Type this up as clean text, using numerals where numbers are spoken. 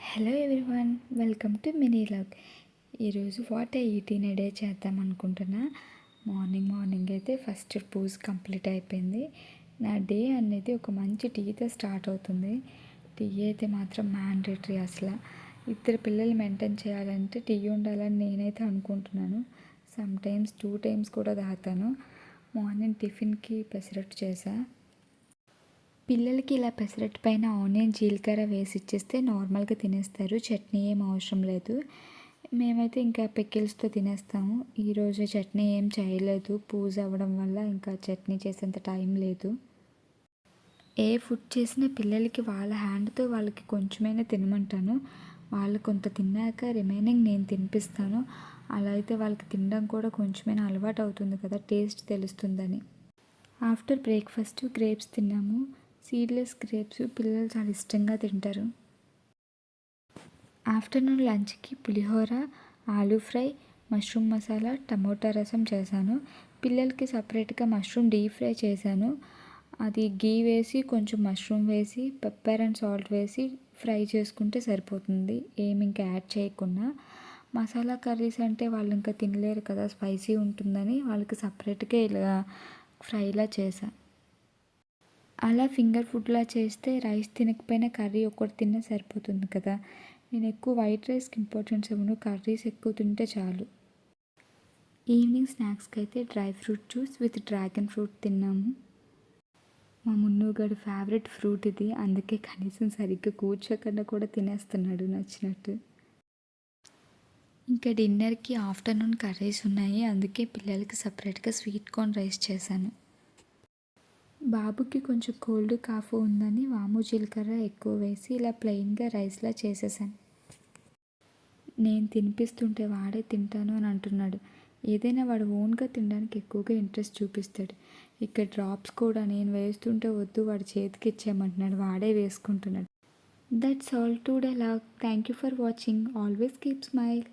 Hello everyone, welcome to mini log. ఈరోజు what I eat in a day చేద్దాం అనుకుంటున్నా. Morning అయితే first పూజ complete అయిపోయింది. నా డే అనేది ఒక మంచి టీతో స్టార్ట్ అవుతుంది. టీ అయితే మాత్రం మ్యాండేటరీ. అసలు ఇద్దరు పిల్లలు మెయింటైన్ చేయాలంటే టీ ఉండాలని నేనైతే అనుకుంటున్నాను. సమ్ టైమ్స్ 2 టైమ్స్ కూడా తాగుతాను. మార్నింగ్ టిఫిన్కి పెసరట్టు చేసా. పిల్లలకి ఇలా పెసరట్టు పైన ఆనియన్ జీలకర్ర వేసి ఇచ్చేస్తే నార్మల్గా తినేస్తారు. చట్నీ ఏం అవసరం లేదు. మేమైతే ఇంకా పికిల్స్తో తినేస్తాము. ఈరోజు చట్నీ ఏం చేయలేదు, పూజ అవ్వడం వల్ల ఇంకా చట్నీ చేసేంత టైం లేదు. ఏ ఫుడ్ చేసినా పిల్లలకి వాళ్ళ హ్యాండ్తో వాళ్ళకి కొంచెమైనా తినమంటాను. వాళ్ళు కొంత తిన్నాక రిమైనింగ్ నేను తినిపిస్తాను. అలా అయితే వాళ్ళకి తినడం కూడా కొంచెమైనా అలవాటు అవుతుంది కదా, టేస్ట్ తెలుస్తుందని. ఆఫ్టర్ బ్రేక్ఫాస్ట్ గ్రేప్స్ తిన్నాము. సీడ్లెస్ గ్రేప్స్ పిల్లలు చాలా ఇష్టంగా తింటారు. ఆఫ్టర్నూన్ లంచ్కి pulihora, aloo fry, mushroom masala, tomato rasam చేశాను. పిల్లలకి సపరేట్గా మష్రూమ్ డీప్ ఫ్రై చేశాను. అది గీ వేసి కొంచెం మష్రూమ్ వేసి పెప్పర్ అండ్ సాల్ట్ వేసి ఫ్రై చేసుకుంటే సరిపోతుంది, ఏమి ఇంకా యాడ్ చేయకుండా. మసాలా కర్రీస్ అంటే వాళ్ళు ఇంకా తినలేరు కదా, స్పైసీ ఉంటుందని వాళ్ళకి సపరేట్గా ఇలా ఫ్రైలా చేశాను. అలా ఫింగర్ ఫుడ్లా చేస్తే రైస్ తినకపోయినా కర్రీ ఒక్కటి తిన్నా సరిపోతుంది కదా. నేను ఎక్కువ వైట్ రైస్కి ఇంపార్టెన్స్ ఇవ్వను, కర్రీస్ ఎక్కువ తింటే చాలు. ఈవినింగ్ స్నాక్స్కి అయితే dry fruit juice with dragon fruit తిన్నాము. మా మున్నుగాడి ఫేవరెట్ ఫ్రూట్ ఇది, అందుకే కనీసం సరిగ్గా కూర్చోకుండా కూడా తినేస్తున్నాడు నచ్చినట్టు. ఇంకా డిన్నర్కి ఆఫ్టర్నూన్ కర్రీస్ ఉన్నాయి, అందుకే పిల్లలకి సపరేట్గా స్వీట్ కార్న్ రైస్ చేశాను. బాబుకి కొంచెం కోల్డ్ కాఫ్ ఉందని వాము జీలకర్ర ఎక్కువ వేసి ఇలా ప్లెయిన్గా రైస్లా చేసేసాను. నేను తినిపిస్తుంటే వాడే తింటాను అని అంటున్నాడు. ఏదైనా వాడు ఓన్గా తినడానికి ఎక్కువగా ఇంట్రెస్ట్ చూపిస్తాడు. ఇక్కడ డ్రాప్స్ కూడా నేను వేస్తుంటే వద్దు, వాడి చేతికి ఇచ్చేయమంటున్నాడు, వాడే వేసుకుంటున్నాడు. That's all today log. Thank you for watching. Always keep smile.